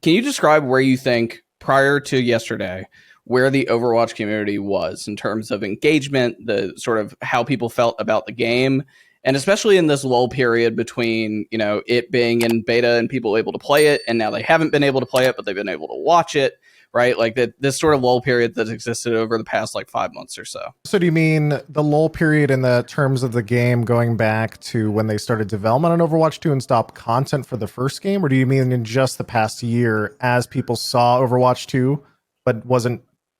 Can you describe where you think prior to yesterday, where the Overwatch community was in terms of engagement, the sort of how people felt about the game, and especially in this lull period between, it being in beta and people able to play it, and now they haven't been able to play it, but they've been able to watch it, right? Like this sort of lull period that's existed over the past 5 months or so. So do you mean the lull period in the terms of the game going back to when they started development on Overwatch 2 and stopped content for the first game? Or do you mean in just the past year as people saw Overwatch 2 but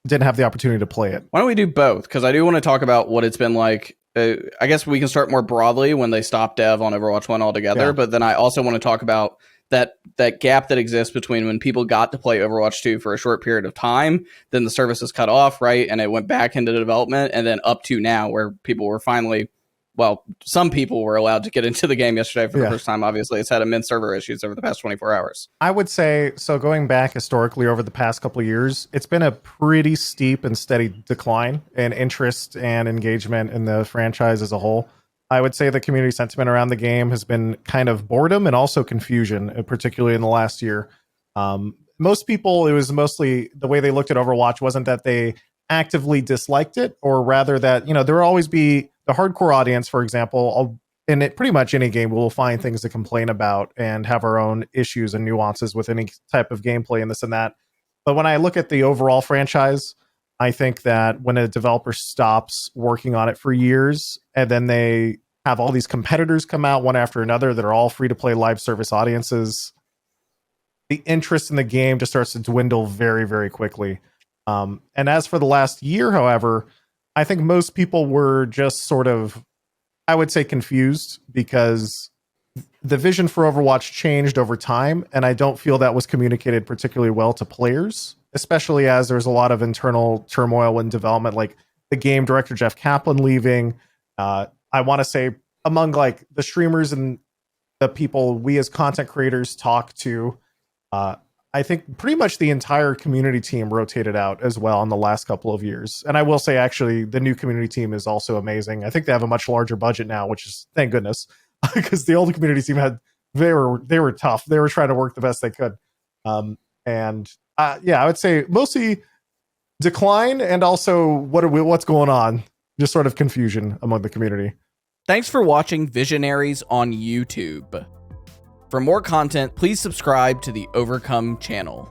didn't have the opportunity to play it? Why don't we do both? Because I do want to talk about what it's been like. I guess we can start more broadly when they stopped dev on Overwatch 1 altogether, yeah. But then I also want to talk about that gap that exists between when people got to play Overwatch 2 for a short period of time, then the service is cut off, right? And it went back into development, and then up to now where people were finally, some people were allowed to get into the game yesterday for the first time. Obviously, it's had immense server issues over the past 24 hours. I would say, so going back historically over the past couple of years, it's been a pretty steep and steady decline in interest and engagement in the franchise as a whole. I would say the community sentiment around the game has been kind of boredom and also confusion, particularly in the last year. Most people, it was mostly the way they looked at Overwatch wasn't that they actively disliked it, or rather that, there will always be the hardcore audience, for example, in pretty much any game, we'll find things to complain about and have our own issues and nuances with any type of gameplay and this and that. But when I look at the overall franchise, I think that when a developer stops working on it for years and then they have all these competitors come out one after another that are all free to play live service audiences, the interest in the game just starts to dwindle very, very quickly. And as for the last year, however, I think most people were just sort of, I would say, confused because the vision for Overwatch changed over time, and I don't feel that was communicated particularly well to players, especially as there's a lot of internal turmoil in development, like the game director Jeff Kaplan leaving. I want to say among the streamers and the people we as content creators talk to, I think pretty much the entire community team rotated out as well in the last couple of years. And I will say, actually, the new community team is also amazing. I think they have a much larger budget now, which is thank goodness, because the old community team they were tough. They were trying to work the best they could. I would say mostly decline and also what's going on, just sort of confusion among the community. Thanks for watching Visionaries on YouTube. For more content, please subscribe to the Overcome channel.